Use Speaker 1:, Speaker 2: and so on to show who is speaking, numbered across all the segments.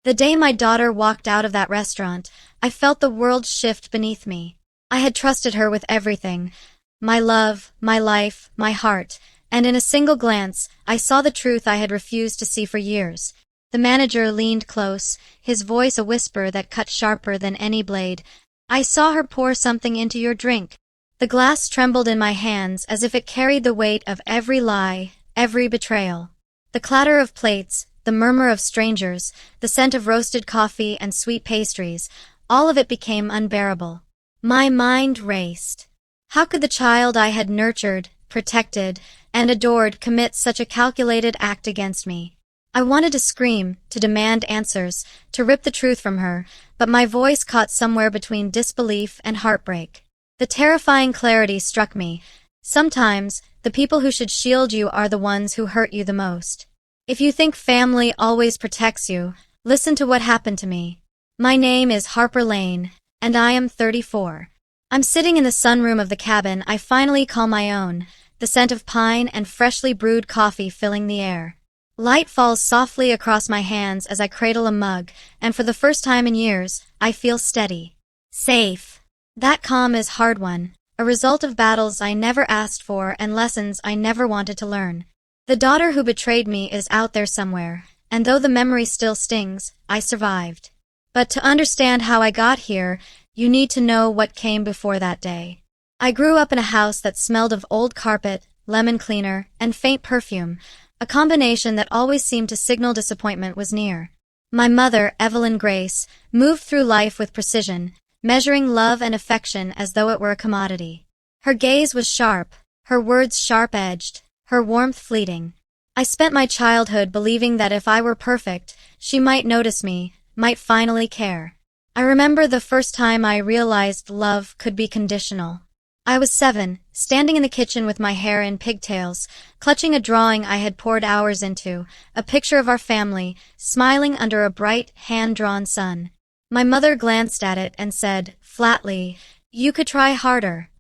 Speaker 1: The day my daughter walked out of that restaurant, I felt the world shift beneath me. I had trusted her with everything, my love, my life, my heart, and in a single glance, I saw the truth I had refused to see for years. The manager leaned close, his voice a whisper that cut sharper than any blade. "I saw her pour something into your drink." The glass trembled in my hands as if it carried the weight of every lie, every betrayal. The clatter of plates, the murmur of strangers, the scent of roasted coffee and sweet pastries, all of it became unbearable. My mind raced. How could the child I had nurtured, protected, and adored commit such a calculated act against me? I wanted to scream, to demand answers, to rip the truth from her, but my voice caught somewhere between disbelief and heartbreak. The terrifying clarity struck me. Sometimes, the people who should shield you are the ones who hurt you the most. If you think family always protects you, listen to what happened to me. My name is Harper Lane, and I am 34. I'm sitting in the sunroom of the cabin I finally call my own, the scent of pine and freshly brewed coffee filling the air. Light falls softly across my hands as I cradle a mug, and for the first time in years, I feel steady. Safe. That calm is hard-won, a result of battles I never asked for and lessons I never wanted to learn. The daughter who betrayed me is out there somewhere, and though the memory still stings, I survived. But to understand how I got here, you need to know what came before that day. I grew up in a house that smelled of old carpet, lemon cleaner, and faint perfume, a combination that always seemed to signal disappointment was near. My mother, Evelyn Grace, moved through life with precision, measuring love and affection as though it were a commodity. Her gaze was sharp, her words sharp-edged, her warmth fleeting. I spent my childhood believing that if I were perfect, she might notice me, might finally care. I remember the first time I realized love could be conditional. I was 7, standing in the kitchen with my hair in pigtails, clutching a drawing I had poured hours into, a picture of our family, smiling under a bright, hand-drawn sun. My mother glanced at it and said, flatly, "You could try harder."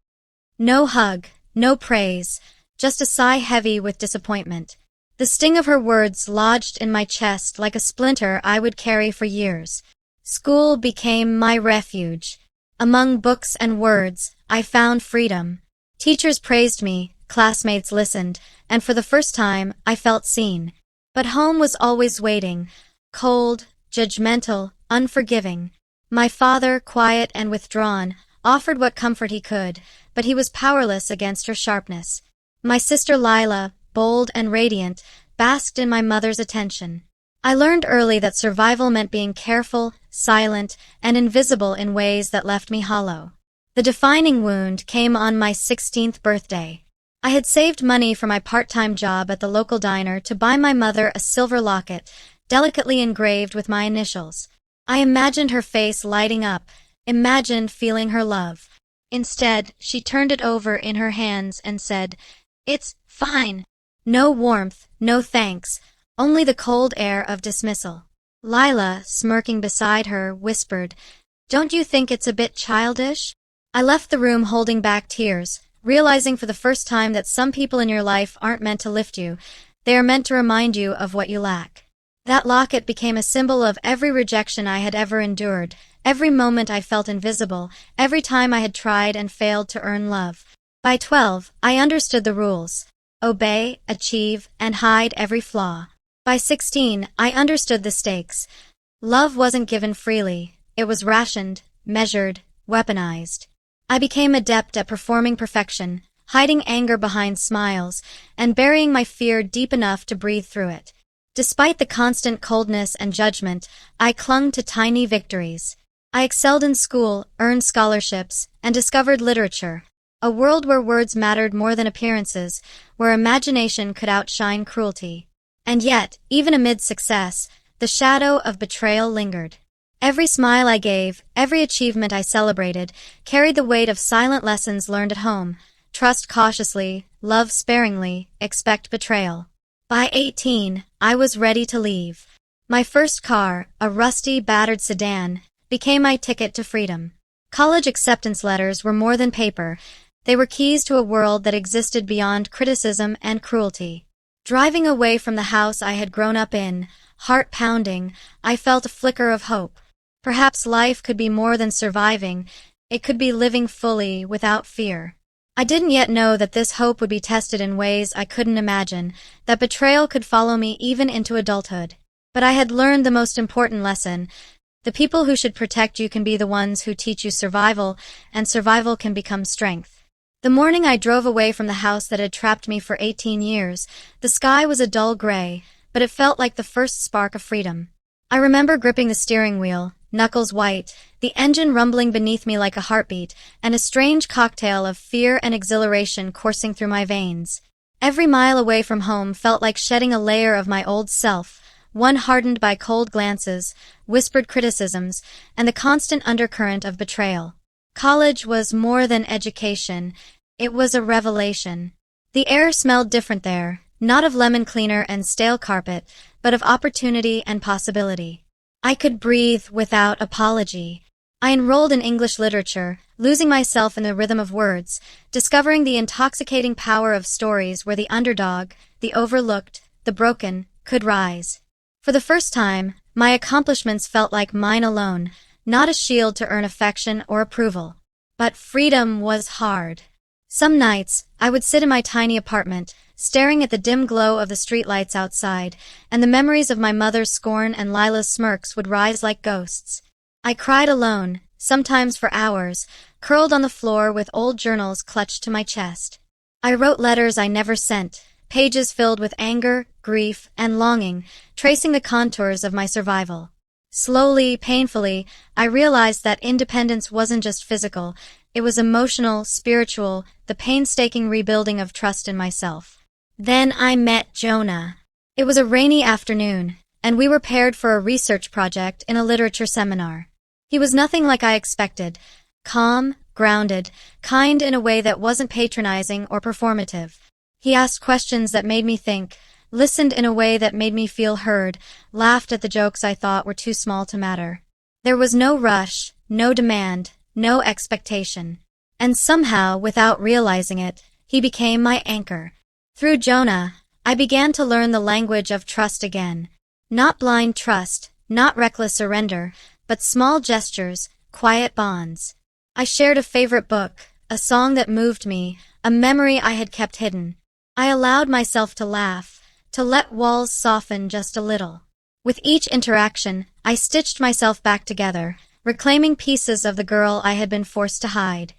Speaker 1: No hug, no praise, just a sigh heavy with disappointment. The sting of her words lodged in my chest like a splinter I would carry for years. School became my refuge. Among books and words, I found freedom. Teachers praised me, classmates listened, and for the first time, I felt seen. But home was always waiting, cold, judgmental, unforgiving. My father, quiet and withdrawn, offered what comfort he could, but he was powerless against her sharpness. My sister Lila, bold and radiant, basked in my mother's attention. I learned early that survival meant being careful, silent, and invisible in ways that left me hollow. The defining wound came on my 16th birthday. I had saved money for my part-time job at the local diner to buy my mother a silver locket, delicately engraved with my initials. I imagined her face lighting up, imagined feeling her love. Instead, she turned it over in her hands and said, "It's fine." No warmth, no thanks, only the cold air of dismissal. Lila, smirking beside her, whispered, "Don't you think it's a bit childish?" I left the room holding back tears, realizing for the first time that some people in your life aren't meant to lift you, they are meant to remind you of what you lack. That locket became a symbol of every rejection I had ever endured, every moment I felt invisible, every time I had tried and failed to earn love. By 12, I understood the rules. Obey, achieve, and hide every flaw. By 16, I understood the stakes. Love wasn't given freely. It was rationed, measured, weaponized. I became adept at performing perfection, hiding anger behind smiles, and burying my fear deep enough to breathe through it. Despite the constant coldness and judgment, I clung to tiny victories. I excelled in school, earned scholarships, and discovered literature. A world where words mattered more than appearances, where imagination could outshine cruelty. And yet, even amid success, the shadow of betrayal lingered. Every smile I gave, every achievement I celebrated, carried the weight of silent lessons learned at home. Trust cautiously, love sparingly, expect betrayal. By 18, I was ready to leave. My first car, a rusty, battered sedan, became my ticket to freedom. College acceptance letters were more than paper. They were keys to a world that existed beyond criticism and cruelty. Driving away from the house I had grown up in, heart pounding, I felt a flicker of hope. Perhaps life could be more than surviving, it could be living fully, without fear. I didn't yet know that this hope would be tested in ways I couldn't imagine, that betrayal could follow me even into adulthood. But I had learned the most important lesson. The people who should protect you can be the ones who teach you survival, and survival can become strength. The morning I drove away from the house that had trapped me for 18 years, the sky was a dull gray, but it felt like the first spark of freedom. I remember gripping the steering wheel, knuckles white, the engine rumbling beneath me like a heartbeat, and a strange cocktail of fear and exhilaration coursing through my veins. Every mile away from home felt like shedding a layer of my old self, one hardened by cold glances, whispered criticisms, and the constant undercurrent of betrayal. College was more than education, it was a revelation. The air smelled different there, not of lemon cleaner and stale carpet, but of opportunity and possibility. I could breathe without apology. I enrolled in English literature, losing myself in the rhythm of words, discovering the intoxicating power of stories where the underdog, the overlooked, the broken, could rise. For the first time, my accomplishments felt like mine alone, not a shield to earn affection or approval. But freedom was hard. Some nights, I would sit in my tiny apartment, staring at the dim glow of the streetlights outside, and the memories of my mother's scorn and Lila's smirks would rise like ghosts. I cried alone, sometimes for hours, curled on the floor with old journals clutched to my chest. I wrote letters I never sent, pages filled with anger, grief, and longing, tracing the contours of my survival. Slowly, painfully, I realized that independence wasn't just physical, it was emotional, spiritual, the painstaking rebuilding of trust in myself. Then I met Jonah. It was a rainy afternoon, and we were paired for a research project in a literature seminar. He was nothing like I expected, calm, grounded, kind in a way that wasn't patronizing or performative. He asked questions that made me think, listened in a way that made me feel heard, laughed at the jokes I thought were too small to matter. There was no rush, no demand, no expectation. And somehow, without realizing it, he became my anchor. Through Jonah, I began to learn the language of trust again. Not blind trust, not reckless surrender, but small gestures, quiet bonds. I shared a favorite book, a song that moved me, a memory I had kept hidden. I allowed myself to laugh, to let walls soften just a little. With each interaction, I stitched myself back together, reclaiming pieces of the girl I had been forced to hide.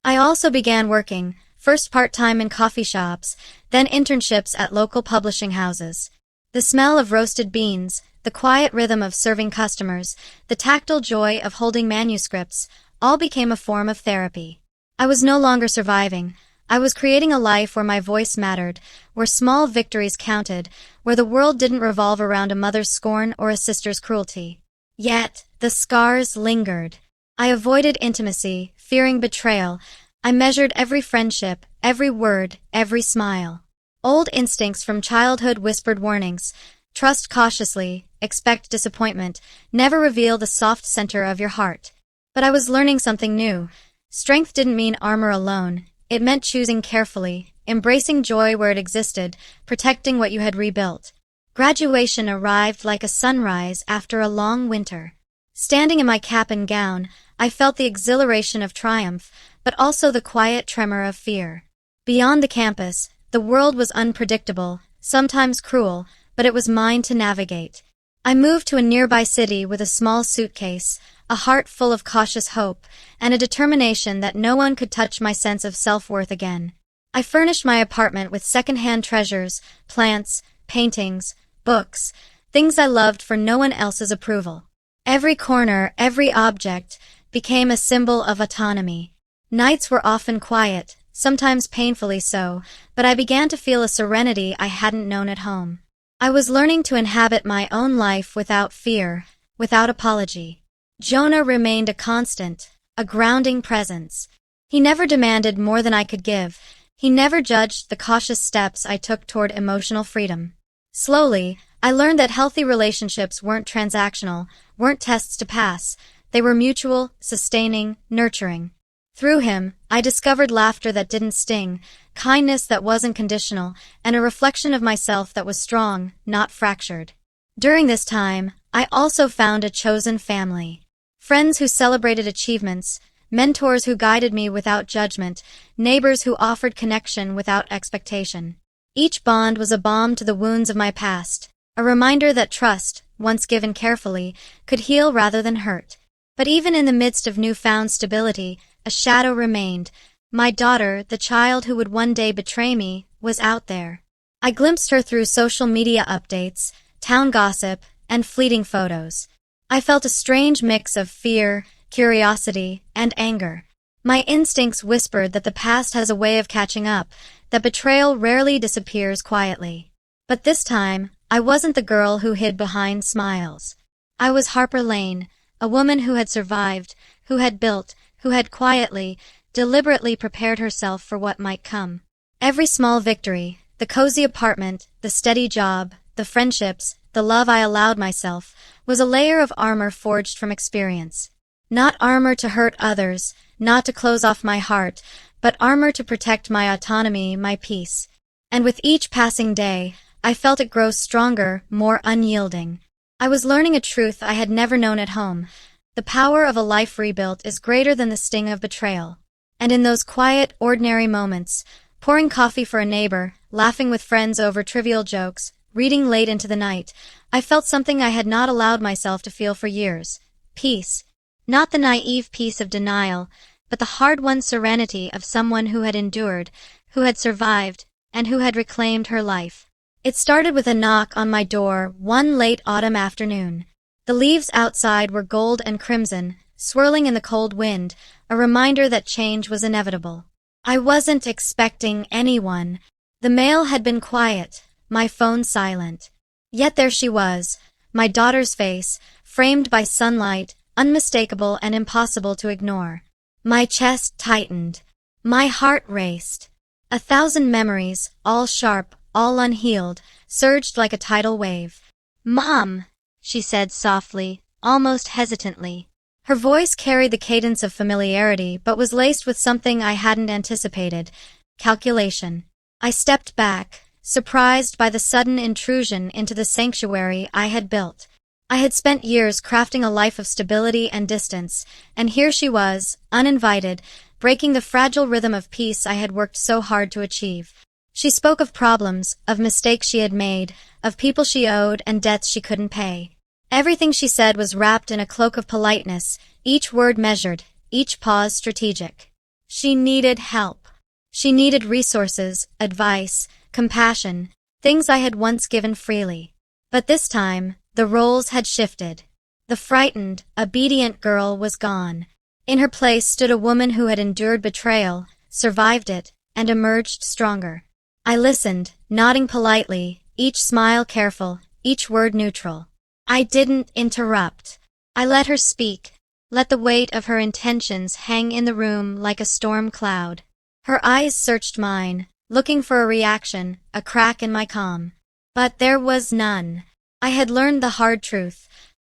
Speaker 1: I also began working, first part-time in coffee shops, then internships at local publishing houses. The smell of roasted beans, the quiet rhythm of serving customers, the tactile joy of holding manuscripts, all became a form of therapy. I was no longer surviving. I was creating a life where my voice mattered, where small victories counted, where the world didn't revolve around a mother's scorn or a sister's cruelty. Yet, the scars lingered. I avoided intimacy, fearing betrayal. I measured every friendship, every word, every smile. Old instincts from childhood whispered warnings. Trust cautiously, expect disappointment, never reveal the soft center of your heart. But I was learning something new. Strength didn't mean armor alone. It meant choosing carefully, embracing joy where it existed, protecting what you had rebuilt. Graduation arrived like a sunrise after a long winter. Standing in my cap and gown, I felt the exhilaration of triumph, but also the quiet tremor of fear. Beyond the campus, the world was unpredictable, sometimes cruel, but it was mine to navigate. I moved to a nearby city with a small suitcase, a heart full of cautious hope, and a determination that no one could touch my sense of self-worth again. I furnished my apartment with second-hand treasures, plants, paintings, books, things I loved for no one else's approval. Every corner, every object, became a symbol of autonomy. Nights were often quiet, sometimes painfully so, but I began to feel a serenity I hadn't known at home. I was learning to inhabit my own life without fear, without apology. Jonah remained a constant, a grounding presence. He never demanded more than I could give. He never judged the cautious steps I took toward emotional freedom. Slowly, I learned that healthy relationships weren't transactional, weren't tests to pass. They were mutual, sustaining, nurturing. Through him, I discovered laughter that didn't sting, kindness that wasn't conditional, and a reflection of myself that was strong, not fractured. During this time, I also found a chosen family. Friends who celebrated achievements, mentors who guided me without judgment, neighbors who offered connection without expectation. Each bond was a balm to the wounds of my past, a reminder that trust, once given carefully, could heal rather than hurt. But even in the midst of newfound stability, a shadow remained. My daughter, the child who would one day betray me, was out there. I glimpsed her through social media updates, town gossip, and fleeting photos. I felt a strange mix of fear, curiosity, and anger. My instincts whispered that the past has a way of catching up, that betrayal rarely disappears quietly. But this time, I wasn't the girl who hid behind smiles. I was Harper Lane, a woman who had survived, who had built, who had quietly, deliberately prepared herself for what might come. Every small victory, the cozy apartment, the steady job, the friendships, the love I allowed myself, was a layer of armor forged from experience. Not armor to hurt others, not to close off my heart, but armor to protect my autonomy, my peace. And with each passing day, I felt it grow stronger, more unyielding. I was learning a truth I had never known at home. The power of a life rebuilt is greater than the sting of betrayal. And in those quiet, ordinary moments, pouring coffee for a neighbor, laughing with friends over trivial jokes, reading late into the night, I felt something I had not allowed myself to feel for years. Peace. Not the naive peace of denial, but the hard-won serenity of someone who had endured, who had survived, and who had reclaimed her life. It started with a knock on my door one late autumn afternoon. The leaves outside were gold and crimson, swirling in the cold wind, a reminder that change was inevitable. I wasn't expecting anyone. The mail had been quiet, my phone silent. Yet there she was, my daughter's face, framed by sunlight, unmistakable and impossible to ignore. My chest tightened. My heart raced. 1,000 memories, all sharp, all unhealed, surged like a tidal wave. "Mom," she said softly, almost hesitantly. Her voice carried the cadence of familiarity but was laced with something I hadn't anticipated: calculation. I stepped back, surprised by the sudden intrusion into the sanctuary I had built. I had spent years crafting a life of stability and distance, and here she was, uninvited, breaking the fragile rhythm of peace I had worked so hard to achieve. She spoke of problems, of mistakes she had made, of people she owed and debts she couldn't pay. Everything she said was wrapped in a cloak of politeness, each word measured, each pause strategic. She needed help. She needed resources, advice, compassion, things I had once given freely. But this time, the roles had shifted. The frightened, obedient girl was gone. In her place stood a woman who had endured betrayal, survived it, and emerged stronger. I listened, nodding politely, each smile careful, each word neutral. I didn't interrupt. I let her speak, let the weight of her intentions hang in the room like a storm cloud. Her eyes searched mine, looking for a reaction, a crack in my calm. But there was none. I had learned the hard truth.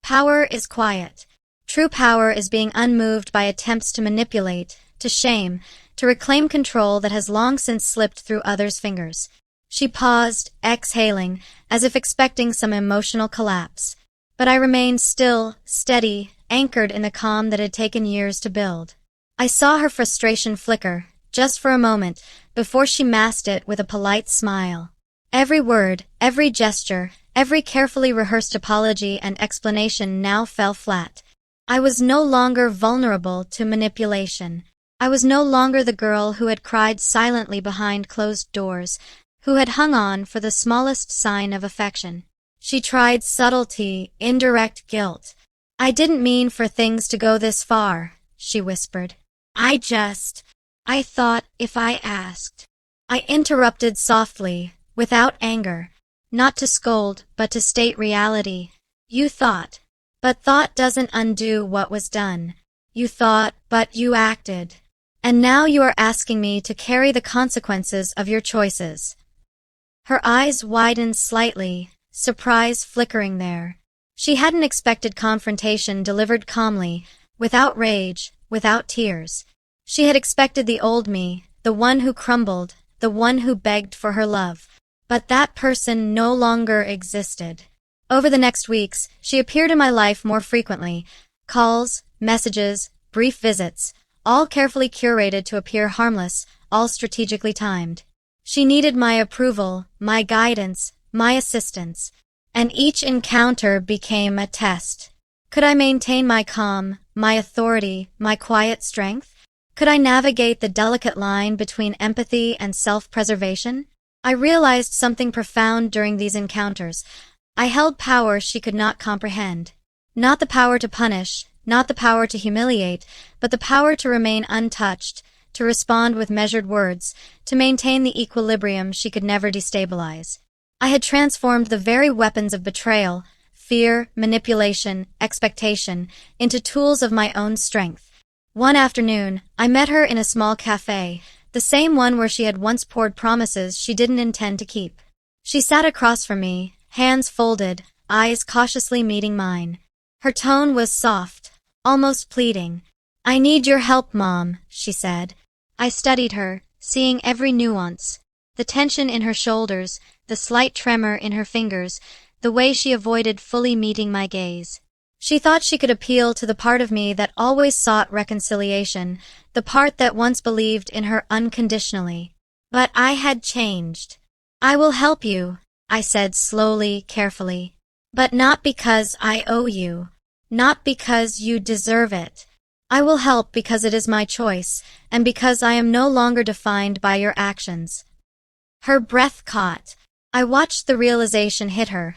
Speaker 1: Power is quiet. True power is being unmoved by attempts to manipulate, to shame, to reclaim control that has long since slipped through others' fingers. She paused, exhaling, as if expecting some emotional collapse. But I remained still, steady, anchored in the calm that had taken years to build. I saw her frustration flicker, just for a moment, before she masked it with a polite smile. Every word, every gesture, every carefully rehearsed apology and explanation now fell flat. I was no longer vulnerable to manipulation. I was no longer the girl who had cried silently behind closed doors, who had hung on for the smallest sign of affection. She tried subtlety, indirect guilt. "I didn't mean for things to go this far," she whispered. I thought if I asked." I interrupted softly, without anger, not to scold, but to state reality. "You thought. But thought doesn't undo what was done. You thought, but you acted. And now you are asking me to carry the consequences of your choices." Her eyes widened slightly, surprise flickering there. She hadn't expected confrontation delivered calmly, without rage, without tears. She had expected the old me, the one who crumbled, the one who begged for her love. But that person no longer existed. Over the next weeks, she appeared in my life more frequently. Calls, messages, brief visits, all carefully curated to appear harmless, all strategically timed. She needed my approval, my guidance, my assistance, and each encounter became a test. Could I maintain my calm, my authority, my quiet strength? Could I navigate the delicate line between empathy and self-preservation? I realized something profound during these encounters. I held power she could not comprehend. Not the power to punish, not the power to humiliate, but the power to remain untouched, to respond with measured words, to maintain the equilibrium she could never destabilize. I had transformed the very weapons of betrayal, fear, manipulation, expectation, into tools of my own strength. One afternoon, I met her in a small cafe, the same one where she had once poured promises she didn't intend to keep. She sat across from me, hands folded, eyes cautiously meeting mine. Her tone was soft, almost pleading. "I need your help, Mom," she said. I studied her, seeing every nuance. The tension in her shoulders, the slight tremor in her fingers, the way she avoided fully meeting my gaze. She thought she could appeal to the part of me that always sought reconciliation, the part that once believed in her unconditionally. But I had changed. "I will help you," I said slowly, carefully. "But not because I owe you. Not because you deserve it. I will help because it is my choice, and because I am no longer defined by your actions." Her breath caught. I watched the realization hit her.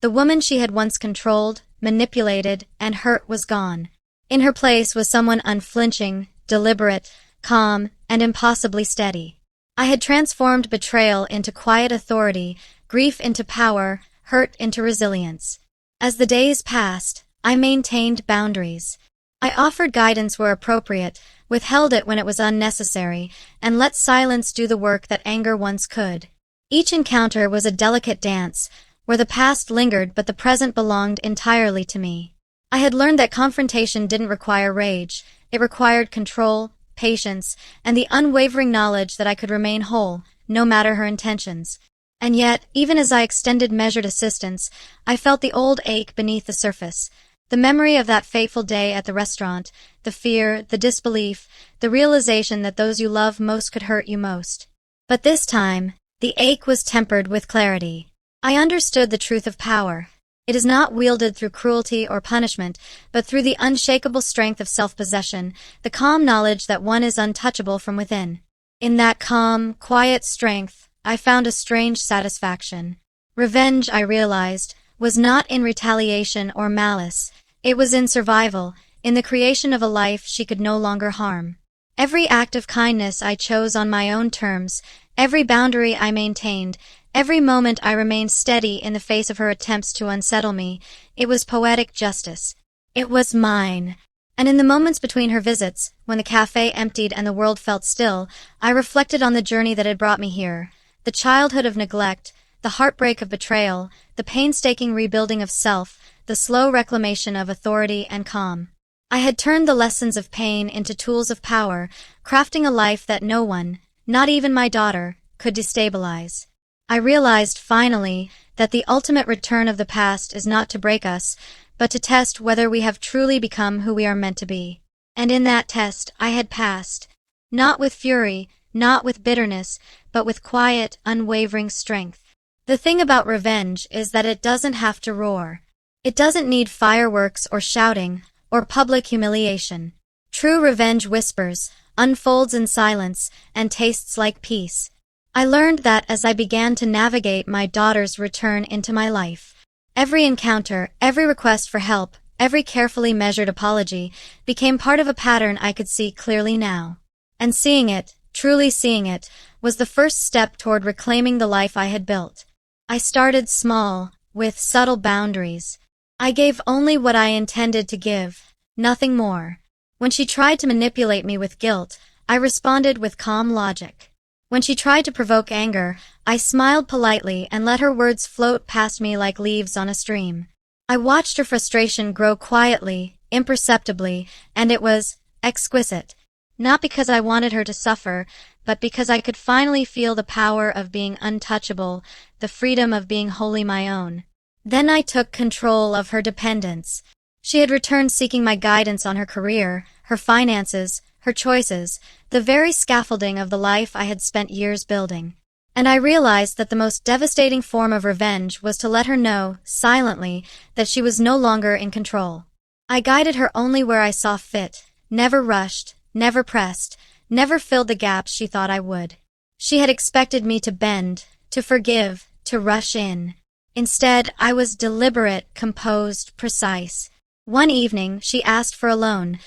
Speaker 1: The woman she had once controlled, manipulated, and hurt was gone. In her place was someone unflinching, deliberate, calm, and impossibly steady. I had transformed betrayal into quiet authority, grief into power, hurt into resilience. As the days passed, I maintained boundaries. I offered guidance where appropriate, withheld it when it was unnecessary, and let silence do the work that anger once could. Each encounter was a delicate dance, where the past lingered but the present belonged entirely to me. I had learned that confrontation didn't require rage. It required control, patience, and the unwavering knowledge that I could remain whole, no matter her intentions. And yet, even as I extended measured assistance, I felt the old ache beneath the surface. The memory of that fateful day at the restaurant, the fear, the disbelief, the realization that those you love most could hurt you most. But this time, the ache was tempered with clarity. I understood the truth of power. It is not wielded through cruelty or punishment, but through the unshakable strength of self-possession, the calm knowledge that one is untouchable from within. In that calm, quiet strength, I found a strange satisfaction. Revenge, I realized, was not in retaliation or malice. It was in survival, in the creation of a life she could no longer harm. Every act of kindness I chose on my own terms, every boundary I maintained, every moment I remained steady in the face of her attempts to unsettle me, it was poetic justice. It was mine. And in the moments between her visits, when the cafe emptied and the world felt still, I reflected on the journey that had brought me here. The childhood of neglect, the heartbreak of betrayal, the painstaking rebuilding of self, the slow reclamation of authority and calm. I had turned the lessons of pain into tools of power, crafting a life that no one, not even my daughter, could destabilize. I realized, finally, that the ultimate return of the past is not to break us, but to test whether we have truly become who we are meant to be. And in that test, I had passed. Not with fury, not with bitterness, but with quiet, unwavering strength. The thing about revenge is that it doesn't have to roar. It doesn't need fireworks or shouting, or public humiliation. True revenge whispers, unfolds in silence, and tastes like peace. I learned that as I began to navigate my daughter's return into my life. Every encounter, every request for help, every carefully measured apology became part of a pattern I could see clearly now. And seeing it, truly seeing it, was the first step toward reclaiming the life I had built. I started small, with subtle boundaries. I gave only what I intended to give, nothing more. When she tried to manipulate me with guilt, I responded with calm logic. When she tried to provoke anger, I smiled politely and let her words float past me like leaves on a stream. I watched her frustration grow quietly, imperceptibly, and it was exquisite. Not because I wanted her to suffer, but because I could finally feel the power of being untouchable, the freedom of being wholly my own. Then I took control of her dependence. She had returned seeking my guidance on her career, her finances, her choices, the very scaffolding of the life I had spent years building. And I realized that the most devastating form of revenge was to let her know, silently, that she was no longer in control. I guided her only where I saw fit, never rushed, never pressed, never filled the gaps she thought I would. She had expected me to bend, to forgive, to rush in. Instead, I was deliberate, composed, precise. One evening, she asked for a loan,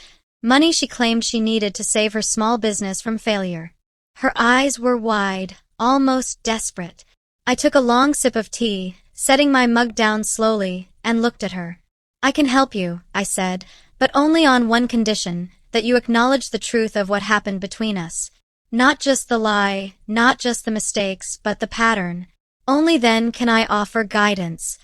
Speaker 1: money she claimed she needed to save her small business from failure. Her eyes were wide, almost desperate. I took a long sip of tea, setting my mug down slowly, and looked at her. "I can help you," I said, "but only on one condition, that you acknowledge the truth of what happened between us. Not just the lie, not just the mistakes, but the pattern. Only then can I offer guidance."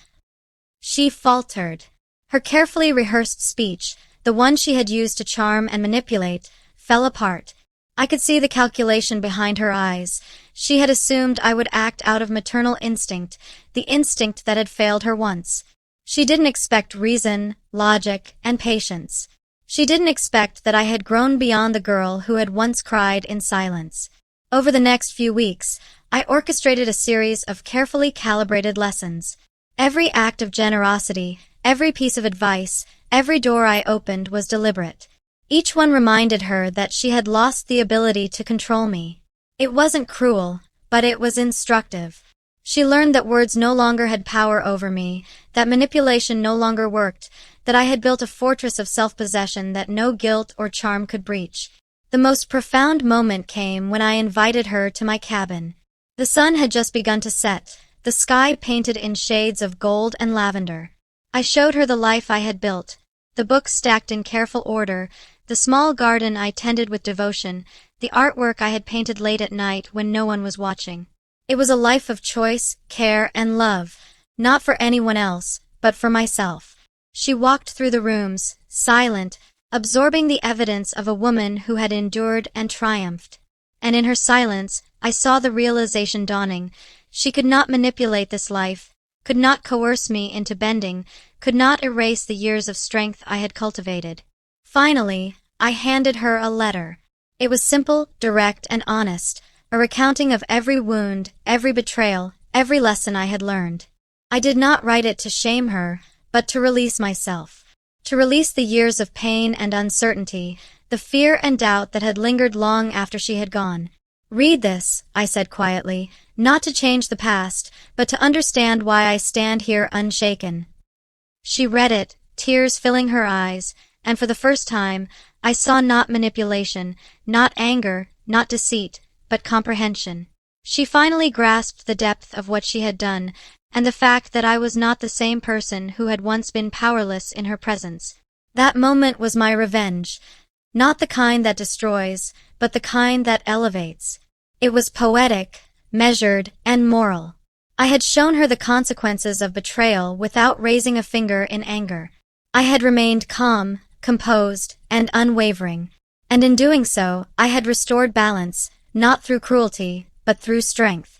Speaker 1: She faltered. Her carefully rehearsed speech, the one she had used to charm and manipulate, fell apart. I could see the calculation behind her eyes. She had assumed I would act out of maternal instinct, the instinct that had failed her once. She didn't expect reason, logic, and patience. She didn't expect that I had grown beyond the girl who had once cried in silence. Over the next few weeks, I orchestrated a series of carefully calibrated lessons. Every act of generosity, every piece of advice, every door I opened was deliberate. Each one reminded her that she had lost the ability to control me. It wasn't cruel, but it was instructive. She learned that words no longer had power over me, that manipulation no longer worked, that I had built a fortress of self-possession that no guilt or charm could breach. The most profound moment came when I invited her to my cabin. The sun had just begun to set, the sky painted in shades of gold and lavender. I showed her the life I had built, the books stacked in careful order, the small garden I tended with devotion, the artwork I had painted late at night when no one was watching. It was a life of choice, care, and love, not for anyone else, but for myself. She walked through the rooms, silent, absorbing the evidence of a woman who had endured and triumphed. And in her silence, I saw the realization dawning. She could not manipulate this life, could not coerce me into bending, could not erase the years of strength I had cultivated. Finally, I handed her a letter. It was simple, direct, and honest, a recounting of every wound, every betrayal, every lesson I had learned. I did not write it to shame her, but to release myself. To release the years of pain and uncertainty, the fear and doubt that had lingered long after she had gone. "Read this," I said quietly, "not to change the past, but to understand why I stand here unshaken." She read it, tears filling her eyes, and for the first time, I saw not manipulation, not anger, not deceit, but comprehension. She finally grasped the depth of what she had done, and the fact that I was not the same person who had once been powerless in her presence. That moment was my revenge, not the kind that destroys, but the kind that elevates. It was poetic, measured, and moral. I had shown her the consequences of betrayal without raising a finger in anger. I had remained calm, composed, and unwavering, and in doing so, I had restored balance, not through cruelty, but through strength.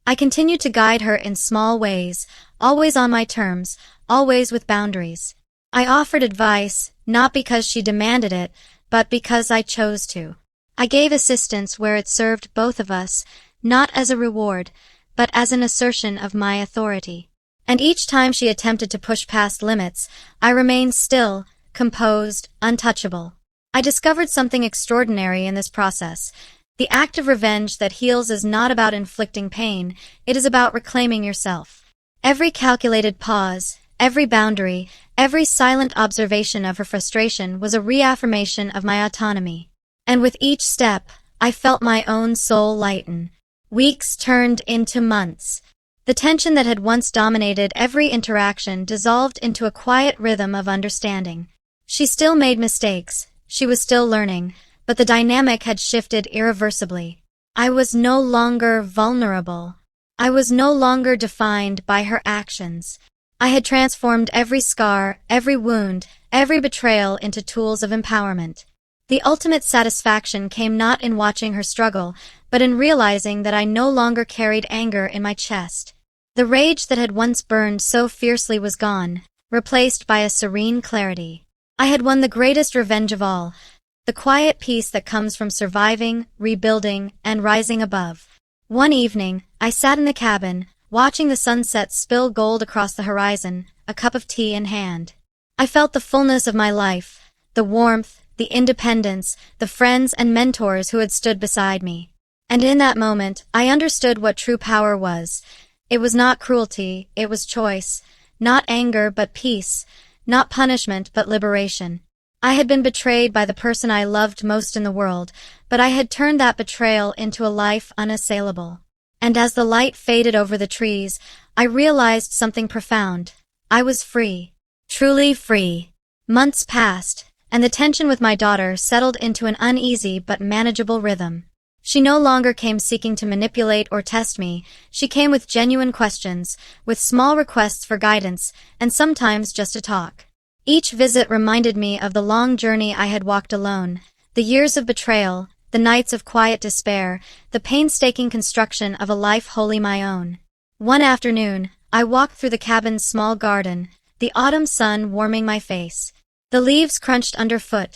Speaker 1: I continued to guide her in small ways, always on my terms, always with boundaries. I offered advice, not because she demanded it, but because I chose to. I gave assistance where it served both of us, not as a reward, but as an assertion of my authority. And each time she attempted to push past limits, I remained still, composed, untouchable. I discovered something extraordinary in this process. The act of revenge that heals is not about inflicting pain, it is about reclaiming yourself. Every calculated pause, every boundary, every silent observation of her frustration was a reaffirmation of my autonomy. And with each step, I felt my own soul lighten. Weeks turned into months. The tension that had once dominated every interaction dissolved into a quiet rhythm of understanding. She still made mistakes, she was still learning, but the dynamic had shifted irreversibly. I was no longer vulnerable. I was no longer defined by her actions. I had transformed every scar, every wound, every betrayal into tools of empowerment. The ultimate satisfaction came not in watching her struggle, but in realizing that I no longer carried anger in my chest. The rage that had once burned so fiercely was gone, replaced by a serene clarity. I had won the greatest revenge of all, the quiet peace that comes from surviving, rebuilding, and rising above. One evening, I sat in the cabin, watching the sunset spill gold across the horizon, a cup of tea in hand. I felt the fullness of my life, the warmth, the independence, the friends and mentors who had stood beside me. And in that moment, I understood what true power was. It was not cruelty, it was choice. Not anger, but peace. Not punishment, but liberation. I had been betrayed by the person I loved most in the world, but I had turned that betrayal into a life unassailable. And as the light faded over the trees, I realized something profound. I was free. Truly free. Months passed, and the tension with my daughter settled into an uneasy but manageable rhythm. She no longer came seeking to manipulate or test me. She came with genuine questions, with small requests for guidance, and sometimes just a talk. Each visit reminded me of the long journey I had walked alone, the years of betrayal, the nights of quiet despair, the painstaking construction of a life wholly my own. One afternoon, I walked through the cabin's small garden, the autumn sun warming my face. The leaves crunched underfoot,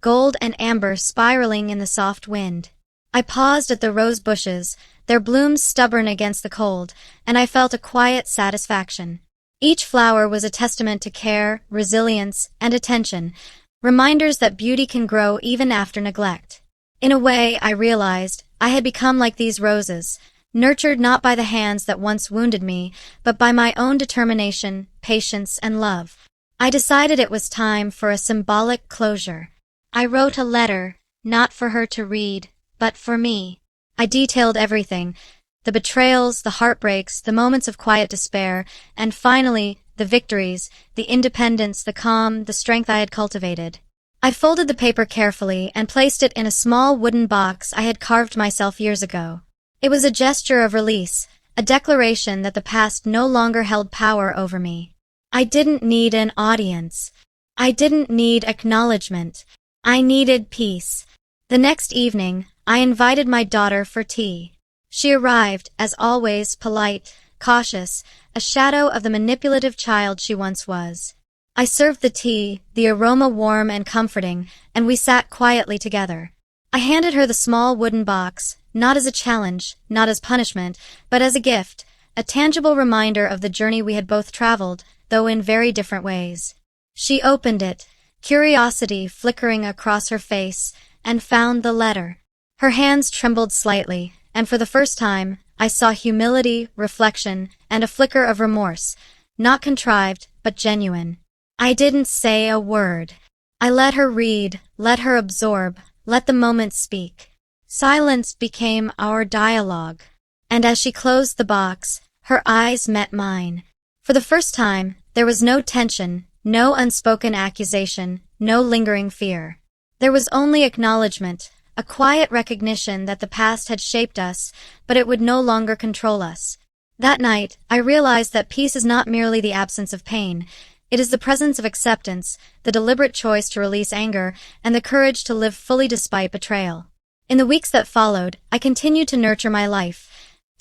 Speaker 1: gold and amber spiraling in the soft wind. I paused at the rose bushes, their blooms stubborn against the cold, and I felt a quiet satisfaction. Each flower was a testament to care, resilience, and attention, reminders that beauty can grow even after neglect. In a way, I realized, I had become like these roses, nurtured not by the hands that once wounded me, but by my own determination, patience, and love. I decided it was time for a symbolic closure. I wrote a letter, not for her to read, but for me. I detailed everything, the betrayals, the heartbreaks, the moments of quiet despair, and finally, the victories, the independence, the calm, the strength I had cultivated. I folded the paper carefully and placed it in a small wooden box I had carved myself years ago. It was a gesture of release, a declaration that the past no longer held power over me. I didn't need an audience. I didn't need acknowledgement. I needed peace. The next evening, I invited my daughter for tea. She arrived, as always, polite, cautious, a shadow of the manipulative child she once was. I served the tea, the aroma warm and comforting, and we sat quietly together. I handed her the small wooden box, not as a challenge, not as punishment, but as a gift, a tangible reminder of the journey we had both traveled, though in very different ways. She opened it, curiosity flickering across her face, and found the letter. Her hands trembled slightly, and for the first time, I saw humility, reflection, and a flicker of remorse, not contrived, but genuine. I didn't say a word. I let her read, let her absorb, let the moment speak. Silence became our dialogue. And as she closed the box, her eyes met mine. For the first time, there was no tension, no unspoken accusation, no lingering fear. There was only acknowledgement, a quiet recognition that the past had shaped us, but it would no longer control us. That night, I realized that peace is not merely the absence of pain. It is the presence of acceptance, the deliberate choice to release anger, and the courage to live fully despite betrayal. In the weeks that followed, I continued to nurture my life,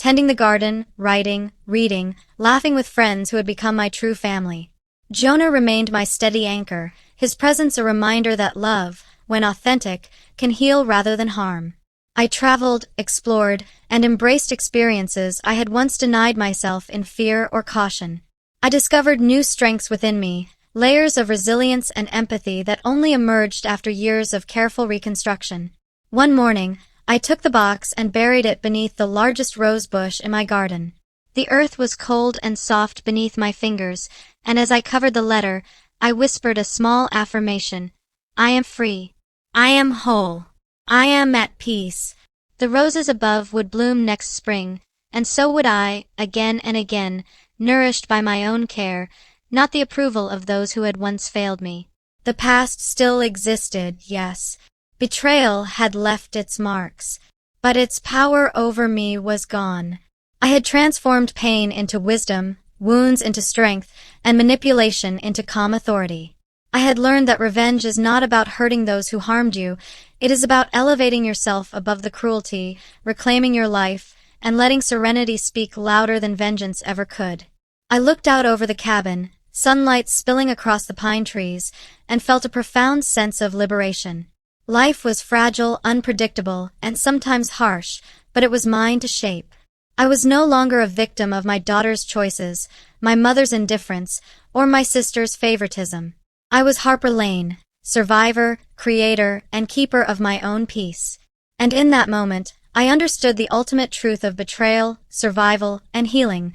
Speaker 1: tending the garden, writing, reading, laughing with friends who had become my true family. Jonah remained my steady anchor, his presence a reminder that love, when authentic, can heal rather than harm. I traveled, explored, and embraced experiences I had once denied myself in fear or caution. I discovered new strengths within me, layers of resilience and empathy that only emerged after years of careful reconstruction. One morning, I took the box and buried it beneath the largest rose bush in my garden. The earth was cold and soft beneath my fingers, and as I covered the letter, I whispered a small affirmation. I am free. I am whole. I am at peace. The roses above would bloom next spring, and so would I, again and again, nourished by my own care, not the approval of those who had once failed me. The past still existed, yes. Betrayal had left its marks, but its power over me was gone. I had transformed pain into wisdom, wounds into strength, and manipulation into calm authority. I had learned that revenge is not about hurting those who harmed you. It is about elevating yourself above the cruelty, reclaiming your life, and letting serenity speak louder than vengeance ever could. I looked out over the cabin, sunlight spilling across the pine trees, and felt a profound sense of liberation. Life was fragile, unpredictable, and sometimes harsh, but it was mine to shape. I was no longer a victim of my daughter's choices, my mother's indifference, or my sister's favoritism. I was Harper Lane, survivor, creator, and keeper of my own peace. And in that moment, I understood the ultimate truth of betrayal, survival, and healing.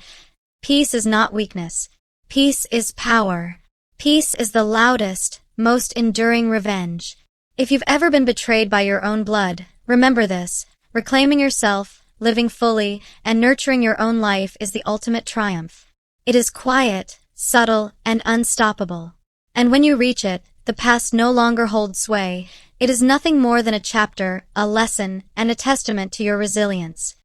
Speaker 1: Peace is not weakness. Peace is power. Peace is the loudest, most enduring revenge. If you've ever been betrayed by your own blood, remember this: reclaiming yourself, living fully, and nurturing your own life is the ultimate triumph. It is quiet, subtle, and unstoppable. And when you reach it, the past no longer holds sway. It is nothing more than a chapter, a lesson, and a testament to your resilience.